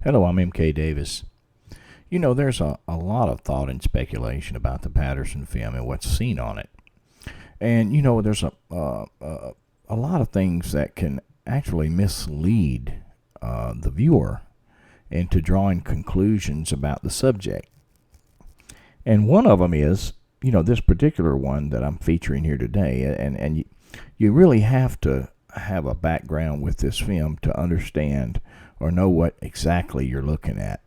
Hello, I'm M.K.Davis. There's a lot of thought and speculation about the Patterson film and what's seen on it. And, there's a lot of things that can actually mislead the viewer into drawing conclusions about the subject. And one of them is, this particular one that I'm featuring here today. And you really have to have a background with this film to understand or know what exactly you're looking at.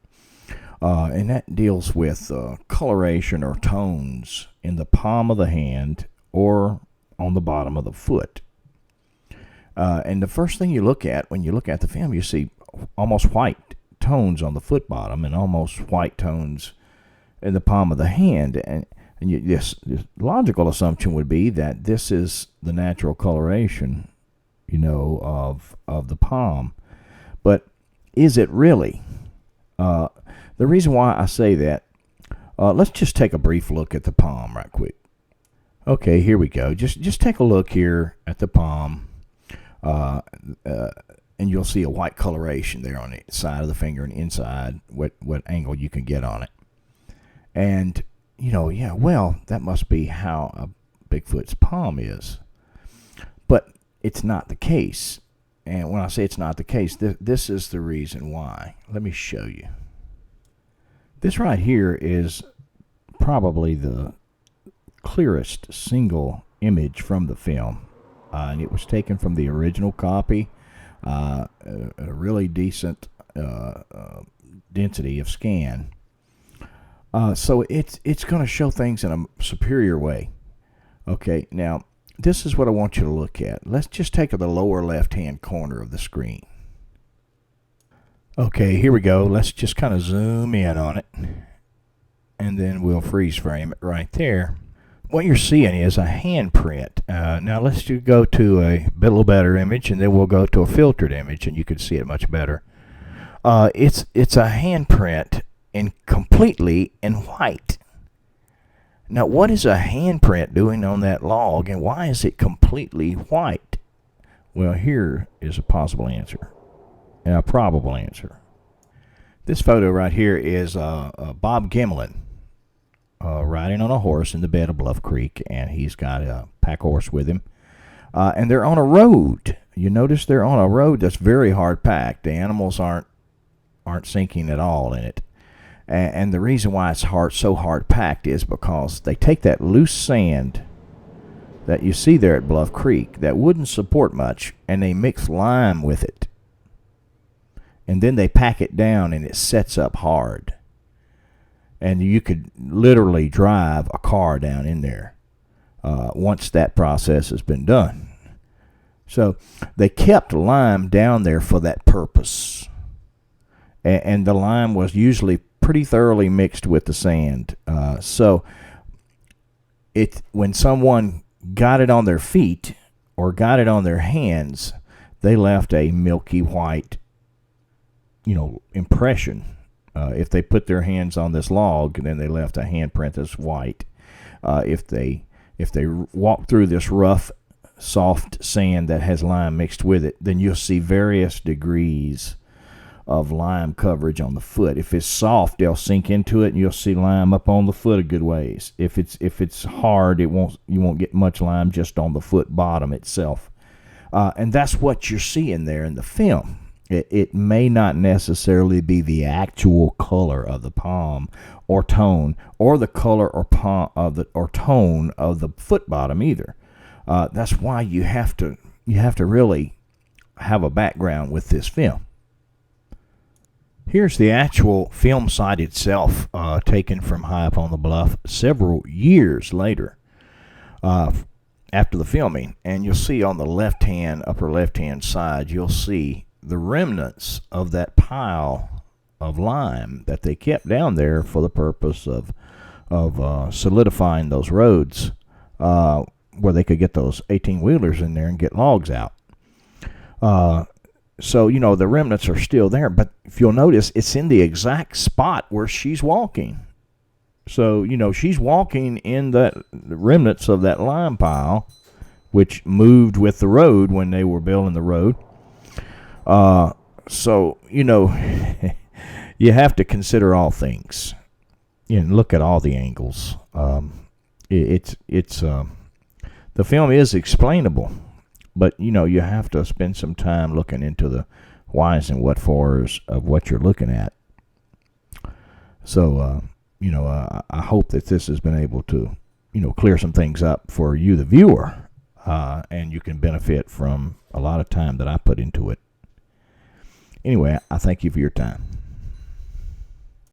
And that deals with coloration or tones in the palm of the hand or on the bottom of the foot. And the first thing you look at when you look at the film, you see almost white tones on the foot bottom and almost white tones in the palm of the hand. And this logical assumption would be that this is the natural coloration, of the palm. But is it really? The reason why I say that, let's just take a brief look at the palm right quick. Okay, here we go. Just take a look here at the palm, and you'll see a white coloration there on the side of the finger and inside, what angle you can get on it. And, that must be how a Bigfoot's palm is. But it's not the case. And when I say it's not the case, this is the reason why. Let me show you. This right here is probably the clearest single image from the film. And it was taken from the original copy. A really decent density of scan. So it's going to show things in a superior way. Okay, now this is what I want you to look at. Let's just take the lower left-hand corner of the screen. Okay, here we go. Let's just kind of zoom in on it. And then we'll freeze frame it right there. What you're seeing is a handprint. Now let's just go to a little better image, and then we'll go to a filtered image, and you can see it much better. It's a handprint completely in white. Now, what is a handprint doing on that log, and why is it completely white? Well, here is a possible answer, and a probable answer. This photo right here is Bob Gimlin riding on a horse in the bed of Bluff Creek, and he's got a pack horse with him. And they're on a road. You notice they're on a road that's very hard packed. The animals aren't sinking at all in it. And the reason why it's so hard packed is because they take that loose sand that you see there at Bluff Creek that wouldn't support much, and they mix lime with it. And then they pack it down, and it sets up hard. And you could literally drive a car down in there once that process has been done. So they kept lime down there for that purpose. And the lime was usually pretty thoroughly mixed with the sand. So when someone got it on their feet or got it on their hands, they left a milky white, impression. If they put their hands on this log, then they left a handprint that's white. If they walk through this rough, soft sand that has lime mixed with it, then you'll see various degrees of lime coverage on the foot. If it's soft, they'll sink into it, and you'll see lime up on the foot a good ways. If it's hard, you won't get much lime just on the foot bottom itself. And that's what you're seeing there in the film. It may not necessarily be the actual color of the palm or tone, or the color or tone of the foot bottom either. That's why you have to really have a background with this film. Here's the actual film site itself, taken from high up on the bluff several years later after the filming. And you'll see on the upper left-hand side, you'll see the remnants of that pile of lime that they kept down there for the purpose of solidifying those roads where they could get those 18-wheelers in there and get logs out. So, the remnants are still there, but if you'll notice, it's in the exact spot where she's walking. So, she's walking in the remnants of that lime pile, which moved with the road when they were building the road. So, you have to consider all things and look at all the angles. The film is explainable, but you have to spend some time looking into the whys and what fors of what you're looking at. So I hope that this has been able to clear some things up for you, the viewer, and you can benefit from a lot of time that I put into it. Anyway, I thank you for your time.